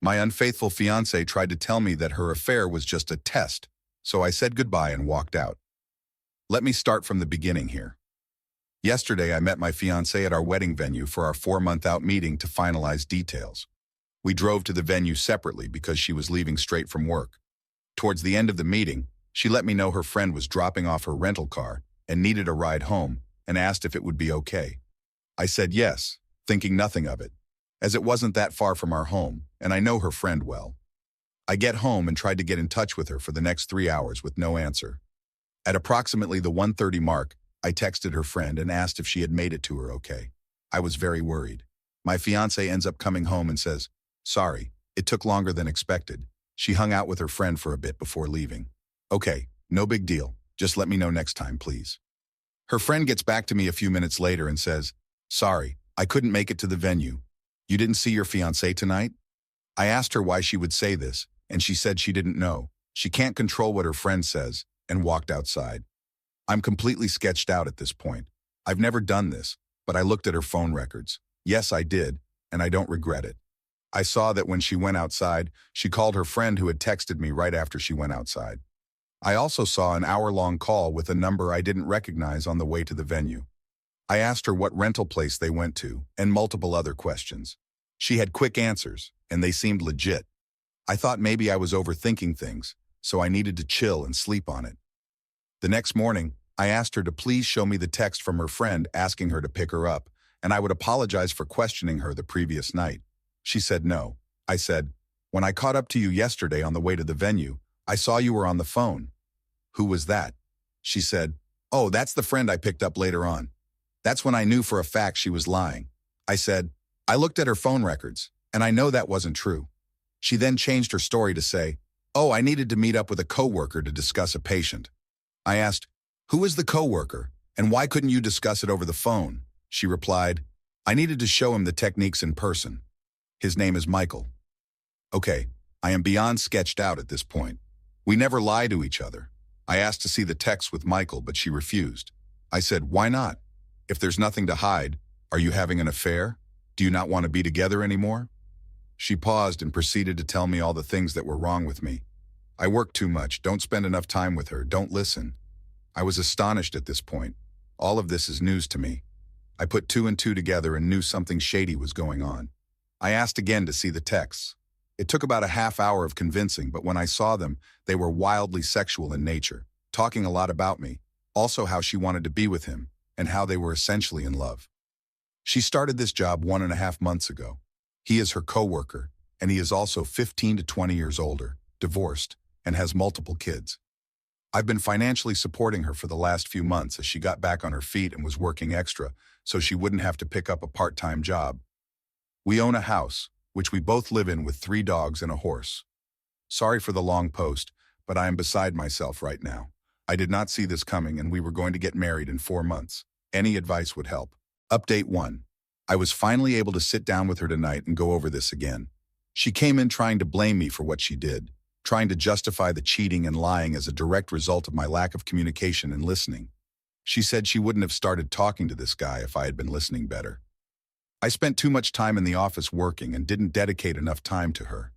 My unfaithful fiancée tried to tell me that her affair was just a test, so I said goodbye and walked out. Let me start from the beginning here. Yesterday, I met my fiancée at our wedding venue for our 4-month-out meeting to finalize details. We drove to the venue separately because she was leaving straight from work. Towards the end of the meeting, she let me know her friend was dropping off her rental car and needed a ride home and asked if it would be okay. I said yes, thinking nothing of it, as it wasn't that far from our home, and I know her friend well. I get home and tried to get in touch with her for the next 3 hours with no answer. At approximately the 1:30 mark, I texted her friend and asked if she had made it to her okay. I was very worried. My fiancé ends up coming home and says, "Sorry, it took longer than expected. She hung out with her friend for a bit before leaving." Okay, no big deal. Just let me know next time, please. Her friend gets back to me a few minutes later and says, "Sorry, I couldn't make it to the venue. You didn't see your fiancé tonight?" I asked her why she would say this, and she said she didn't know. She can't control what her friend says, and walked outside. I'm completely sketched out at this point. I've never done this, but I looked at her phone records. Yes, I did, and I don't regret it. I saw that when she went outside, she called her friend who had texted me right after she went outside. I also saw an hour-long call with a number I didn't recognize on the way to the venue. I asked her what rental place they went to, and multiple other questions. She had quick answers, and they seemed legit. I thought maybe I was overthinking things, so I needed to chill and sleep on it. The next morning, I asked her to please show me the text from her friend asking her to pick her up, and I would apologize for questioning her the previous night. She said no. I said, "When I caught up to you yesterday on the way to the venue, I saw you were on the phone." "Who was that?" She said, "Oh, that's the friend I picked up later on." That's when I knew for a fact she was lying. I said, "I looked at her phone records, and I know that wasn't true." She then changed her story to say, "Oh, I needed to meet up with a coworker to discuss a patient." I asked, "Who is the coworker, and why couldn't you discuss it over the phone?" She replied, "I needed to show him the techniques in person. His name is Michael." Okay, I am beyond sketched out at this point. We never lie to each other. I asked to see the text with Michael, but she refused. I said, "Why not? If there's nothing to hide, are you having an affair? Do you not want to be together anymore?" She paused and proceeded to tell me all the things that were wrong with me. I work too much, don't spend enough time with her, don't listen. I was astonished at this point. All of this is news to me. I put 2 and 2 together and knew something shady was going on. I asked again to see the texts. It took about a half hour of convincing, but when I saw them, they were wildly sexual in nature, talking a lot about me, also how she wanted to be with him, and how they were essentially in love. She started this job 1.5 months ago. He is her coworker, and he is also 15 to 20 years older, divorced, and has multiple kids. I've been financially supporting her for the last few months as she got back on her feet and was working extra, so she wouldn't have to pick up a part-time job. We own a house, which we both live in with 3 dogs and a horse. Sorry for the long post, but I am beside myself right now. I did not see this coming, and we were going to get married in 4 months. Any advice would help. Update 1. I was finally able to sit down with her tonight and go over this again. She came in trying to blame me for what she did, trying to justify the cheating and lying as a direct result of my lack of communication and listening. She said she wouldn't have started talking to this guy if I had been listening better. I spent too much time in the office working and didn't dedicate enough time to her.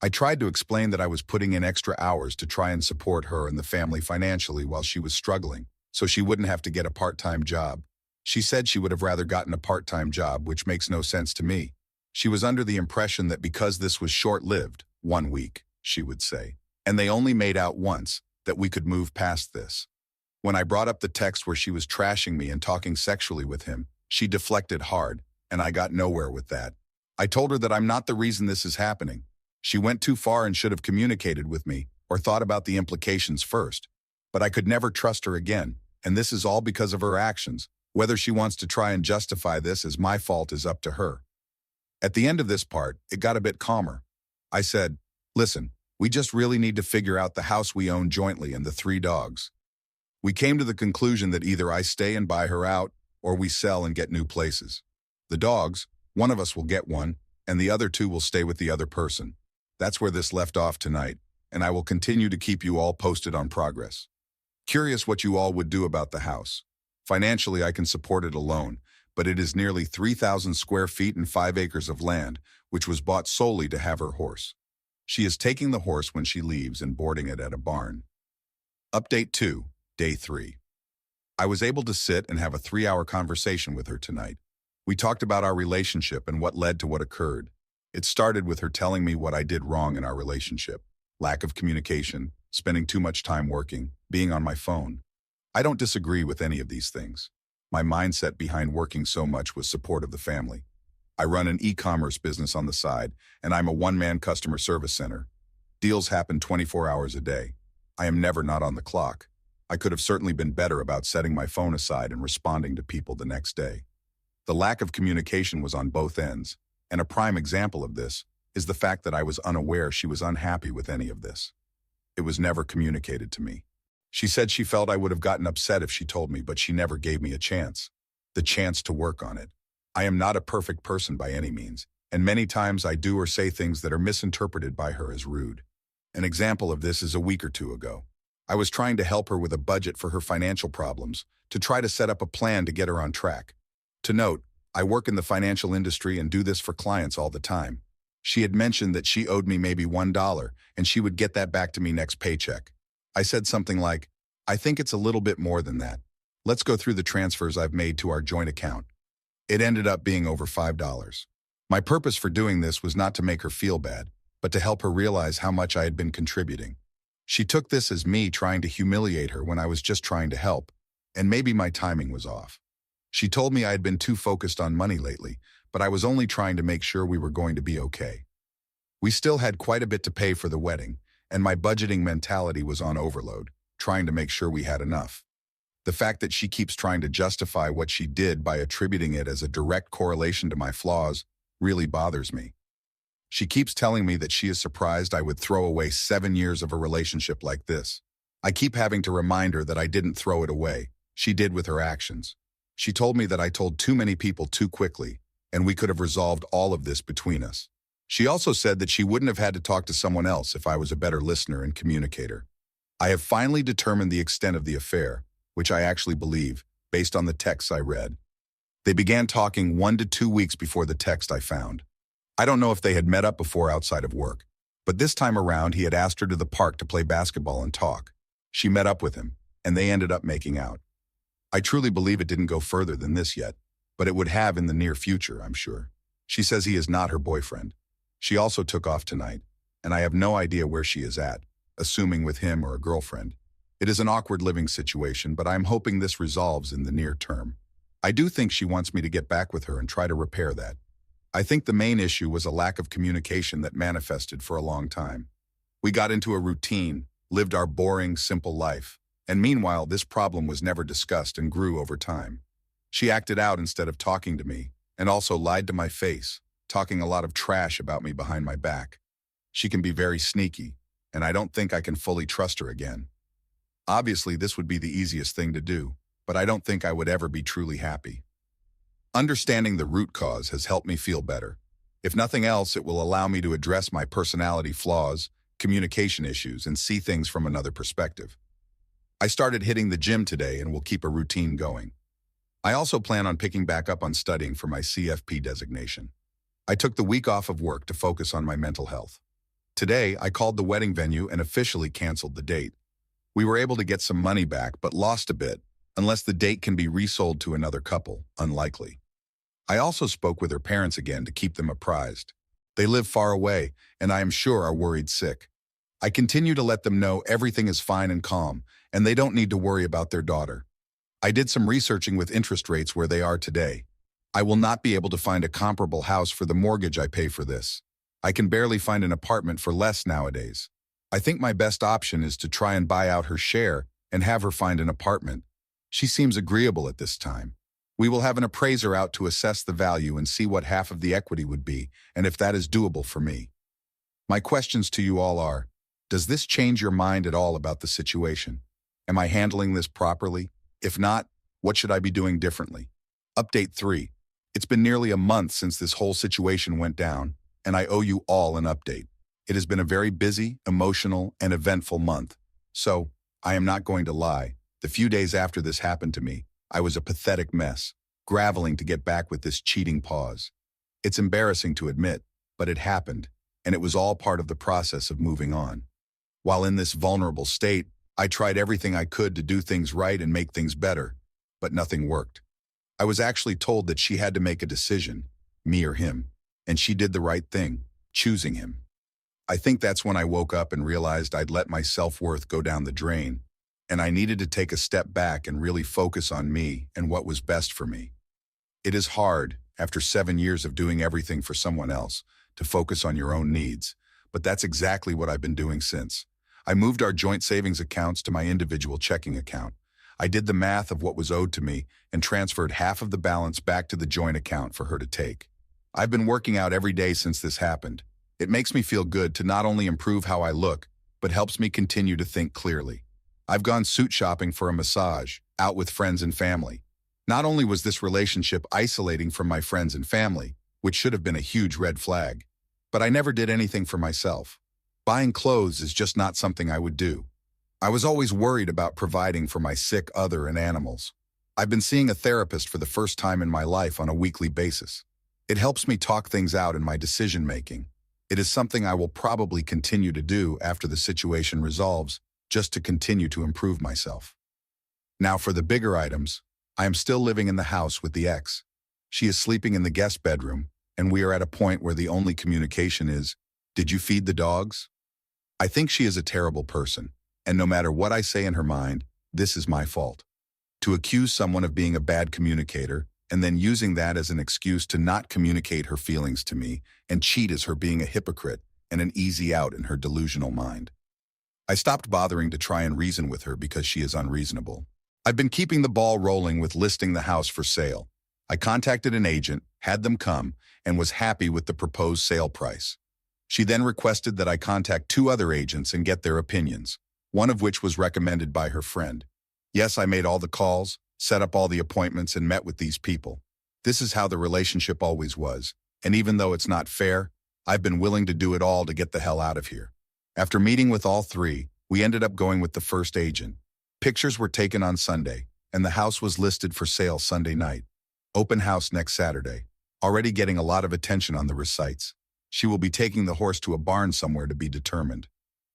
I tried to explain that I was putting in extra hours to try and support her and the family financially while she was struggling, so she wouldn't have to get a part-time job. She said she would have rather gotten a part-time job, which makes no sense to me. She was under the impression that because this was short-lived, 1 week, she would say, and they only made out once, that we could move past this. When I brought up the text where she was trashing me and talking sexually with him, she deflected hard, and I got nowhere with that. I told her that I'm not the reason this is happening. She went too far and should have communicated with me or thought about the implications first. But I could never trust her again, and this is all because of her actions. Whether she wants to try and justify this as my fault is up to her. At the end of this part, it got a bit calmer. I said, "Listen, we just really need to figure out the house we own jointly and the 3 dogs. We came to the conclusion that either I stay and buy her out, or we sell and get new places. The dogs, one of us will get one, and the other 2 will stay with the other person. That's where this left off tonight, and I will continue to keep you all posted on progress. Curious what you all would do about the house. Financially, I can support it alone, but it is nearly 3,000 square feet and 5 acres of land, which was bought solely to have her horse. She is taking the horse when she leaves and boarding it at a barn. Update 2, Day 3. I was able to sit and have a 3-hour conversation with her tonight. We talked about our relationship and what led to what occurred. It started with her telling me what I did wrong in our relationship. Lack of communication, spending too much time working, being on my phone. I don't disagree with any of these things. My mindset behind working so much was support of the family. I run an e-commerce business on the side, and I'm a one-man customer service center. Deals happen 24 hours a day. I am never not on the clock. I could have certainly been better about setting my phone aside and responding to people the next day. The lack of communication was on both ends, and a prime example of this is the fact that I was unaware she was unhappy with any of this. It was never communicated to me. She said she felt I would have gotten upset if she told me, but she never gave me a chance. The chance to work on it. I am not a perfect person by any means, and many times I do or say things that are misinterpreted by her as rude. An example of this is a week or two ago. I was trying to help her with a budget for her financial problems, to try to set up a plan to get her on track. To note, I work in the financial industry and do this for clients all the time. She had mentioned that she owed me maybe $1 and she would get that back to me next paycheck. I said something like, I think it's a little bit more than that. Let's go through the transfers I've made to our joint account. It ended up being over $5. My purpose for doing this was not to make her feel bad, but to help her realize how much I had been contributing. She took this as me trying to humiliate her when I was just trying to help, and maybe my timing was off. She told me I had been too focused on money lately, but I was only trying to make sure we were going to be okay. We still had quite a bit to pay for the wedding, and my budgeting mentality was on overload, trying to make sure we had enough. The fact that she keeps trying to justify what she did by attributing it as a direct correlation to my flaws really bothers me. She keeps telling me that she is surprised I would throw away 7 years of a relationship like this. I keep having to remind her that I didn't throw it away. She did with her actions. She told me that I told too many people too quickly, and we could have resolved all of this between us. She also said that she wouldn't have had to talk to someone else if I was a better listener and communicator. I have finally determined the extent of the affair, which I actually believe, based on the texts I read. They began talking 1 to 2 weeks before the text I found. I don't know if they had met up before outside of work, but this time around he had asked her to the park to play basketball and talk. She met up with him, and they ended up making out. I truly believe it didn't go further than this yet, but it would have in the near future, I'm sure. She says he is not her boyfriend. She also took off tonight, and I have no idea where she is at, assuming with him or a girlfriend. It is an awkward living situation, but I'm hoping this resolves in the near term. I do think she wants me to get back with her and try to repair that. I think the main issue was a lack of communication that manifested for a long time. We got into a routine, lived our boring, simple life, and meanwhile this problem was never discussed and grew over time. She acted out instead of talking to me, and also lied to my face, talking a lot of trash about me behind my back. She can be very sneaky, and I don't think I can fully trust her again. Obviously, this would be the easiest thing to do, but I don't think I would ever be truly happy. Understanding the root cause has helped me feel better. If nothing else, it will allow me to address my personality flaws, communication issues, and see things from another perspective. I started hitting the gym today and will keep a routine going. I also plan on picking back up on studying for my CFP designation. I took the week off of work to focus on my mental health. Today, I called the wedding venue and officially canceled the date. We were able to get some money back, but lost a bit, unless the date can be resold to another couple, unlikely. I also spoke with her parents again to keep them apprised. They live far away, and I am sure are worried sick. I continue to let them know everything is fine and calm, and they don't need to worry about their daughter. I did some researching with interest rates where they are today. I will not be able to find a comparable house for the mortgage I pay for this. I can barely find an apartment for less nowadays. I think my best option is to try and buy out her share and have her find an apartment. She seems agreeable at this time. We will have an appraiser out to assess the value and see what half of the equity would be, and if that is doable for me. My questions to you all are, does this change your mind at all about the situation? Am I handling this properly? If not, what should I be doing differently? Update 3. It's been nearly a month since this whole situation went down, and I owe you all an update. It has been a very busy, emotional, and eventful month. So, I am not going to lie, the few days after this happened to me, I was a pathetic mess. graveling to get back with this cheating pause. It's embarrassing to admit, but it happened, and it was all part of the process of moving on. While in this vulnerable state, I tried everything I could to do things right and make things better, but nothing worked. I was actually told that she had to make a decision, me or him, and she did the right thing, choosing him. I think that's when I woke up and realized I'd let my self-worth go down the drain, and I needed to take a step back and really focus on me and what was best for me. It is hard, after 7 years of doing everything for someone else, to focus on your own needs, but that's exactly what I've been doing since. I moved our joint savings accounts to my individual checking account. I did the math of what was owed to me and transferred half of the balance back to the joint account for her to take. I've been working out every day since this happened. It makes me feel good to not only improve how I look, but helps me continue to think clearly. I've gone suit shopping for a massage, out with friends and family. Not only was this relationship isolating from my friends and family, which should have been a huge red flag, but I never did anything for myself. Buying clothes is just not something I would do. I was always worried about providing for my sick other and animals. I've been seeing a therapist for the first time in my life on a weekly basis. It helps me talk things out in my decision-making. It is something I will probably continue to do after the situation resolves, just to continue to improve myself. Now for the bigger items, I am still living in the house with the ex. She is sleeping in the guest bedroom, and we are at a point where the only communication is, "Did you feed the dogs?" I think she is a terrible person, and no matter what I say in her mind, this is my fault. To accuse someone of being a bad communicator, and then using that as an excuse to not communicate her feelings to me, and cheat as her being a hypocrite and an easy out in her delusional mind. I stopped bothering to try and reason with her because she is unreasonable. I've been keeping the ball rolling with listing the house for sale. I contacted an agent, had them come, and was happy with the proposed sale price. She then requested that I contact 2 other agents and get their opinions, one of which was recommended by her friend. Yes, I made all the calls, set up all the appointments, and met with these people. This is how the relationship always was, and even though it's not fair, I've been willing to do it all to get the hell out of here. After meeting with all 3, we ended up going with the first agent. Pictures were taken on Sunday, and the house was listed for sale Sunday night. Open house next Saturday. Already getting a lot of attention on the receipts. She will be taking the horse to a barn somewhere to be determined.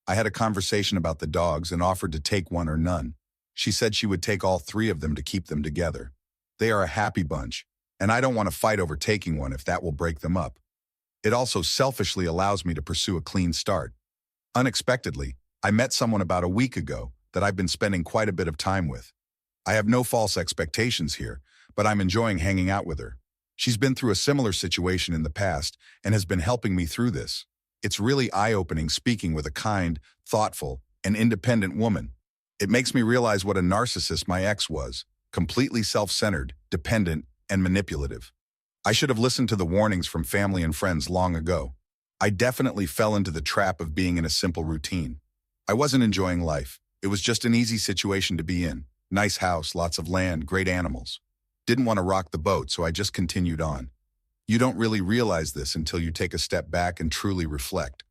I had a conversation about the dogs and offered to take one or none. She said she would take all 3 of them to keep them together. They are a happy bunch, and I don't want to fight over taking one if that will break them up. It also selfishly allows me to pursue a clean start. Unexpectedly, I met someone about a week ago that I've been spending quite a bit of time with. I have no false expectations here, but I'm enjoying hanging out with her. She's been through a similar situation in the past and has been helping me through this. It's really eye-opening speaking with a kind, thoughtful, and independent woman. It makes me realize what a narcissist my ex was, completely self-centered, dependent, and manipulative. I should have listened to the warnings from family and friends long ago. I definitely fell into the trap of being in a simple routine. I wasn't enjoying life. It was just an easy situation to be in. Nice house, lots of land, great animals. Didn't want to rock the boat, so I just continued on. You don't really realize this until you take a step back and truly reflect.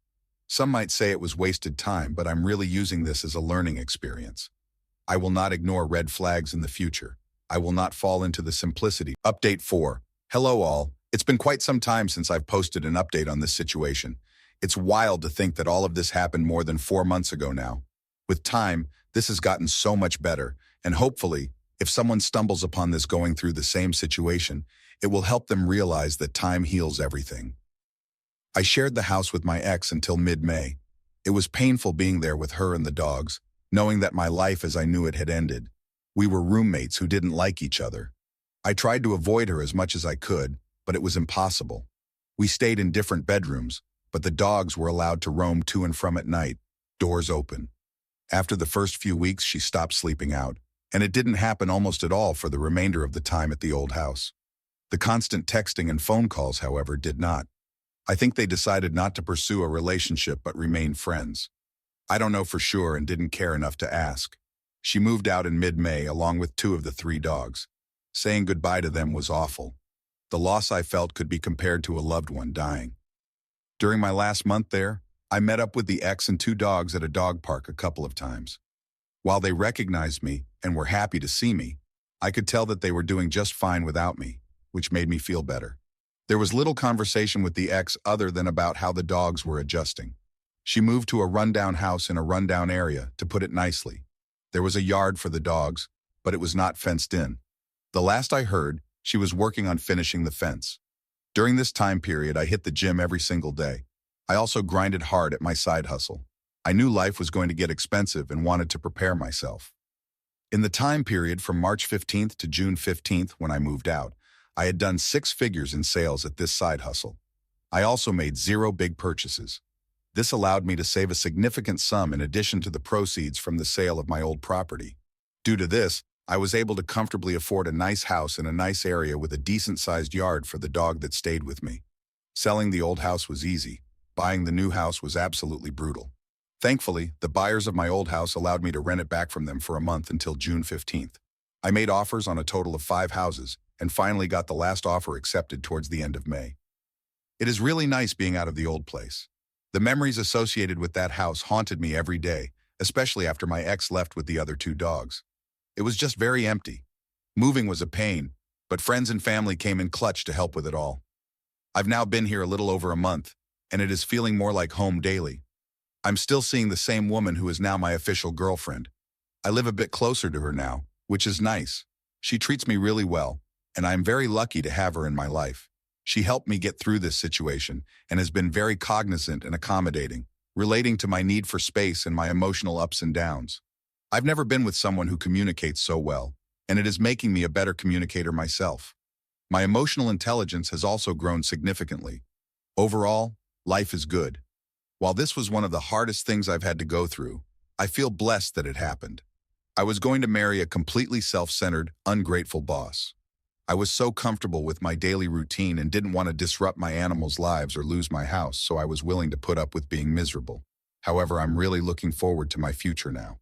Some might say it was wasted time, but I'm really using this as a learning experience. I will not ignore red flags in the future. I will not fall into the simplicity. Update 4. Hello all. It's been quite some time since I've posted an update on this situation. It's wild to think that all of this happened more than 4 months ago now. With time, this has gotten so much better, and hopefully, if someone stumbles upon this going through the same situation, it will help them realize that time heals everything. I shared the house with my ex until mid-May. It was painful being there with her and the dogs, knowing that my life as I knew it had ended. We were roommates who didn't like each other. I tried to avoid her as much as I could, but it was impossible. We stayed in different bedrooms, but the dogs were allowed to roam to and from at night, doors open. After the first few weeks, she stopped sleeping out, and it didn't happen almost at all for the remainder of the time at the old house. The constant texting and phone calls, however, did not. I think they decided not to pursue a relationship but remain friends. I don't know for sure and didn't care enough to ask. She moved out in mid-May along with 2 of the 3 dogs. Saying goodbye to them was awful. The loss I felt could be compared to a loved one dying. During my last month there, I met up with the ex and 2 dogs at a dog park a couple of times. While they recognized me and were happy to see me, I could tell that they were doing just fine without me, which made me feel better. There was little conversation with the ex other than about how the dogs were adjusting. She moved to a rundown house in a rundown area, to put it nicely. There was a yard for the dogs, but it was not fenced in. The last I heard, she was working on finishing the fence. During this time period, I hit the gym every single day. I also grinded hard at my side hustle. I knew life was going to get expensive and wanted to prepare myself. In the time period from March 15th to June 15th, when I moved out, I had done 6 figures in sales at this side hustle. I also made 0 big purchases. This allowed me to save a significant sum in addition to the proceeds from the sale of my old property. Due to this, I was able to comfortably afford a nice house in a nice area with a decent-sized yard for the dog that stayed with me. Selling the old house was easy. Buying the new house was absolutely brutal. Thankfully, the buyers of my old house allowed me to rent it back from them for a month until June 15th. I made offers on a total of 5 houses and finally got the last offer accepted towards the end of May. It is really nice being out of the old place. The memories associated with that house haunted me every day, especially after my ex left with the other 2 dogs. It was just very empty. Moving was a pain, but friends and family came in clutch to help with it all. I've now been here a little over a month, and it is feeling more like home daily. I'm still seeing the same woman who is now my official girlfriend. I live a bit closer to her now, which is nice. She treats me really well, and I am very lucky to have her in my life. She helped me get through this situation and has been very cognizant and accommodating, relating to my need for space and my emotional ups and downs. I've never been with someone who communicates so well, and it is making me a better communicator myself. My emotional intelligence has also grown significantly. Overall, life is good. While this was one of the hardest things I've had to go through, I feel blessed that it happened. I was going to marry a completely self-centered, ungrateful boss. I was so comfortable with my daily routine and didn't want to disrupt my animals' lives or lose my house, so I was willing to put up with being miserable. However, I'm really looking forward to my future now.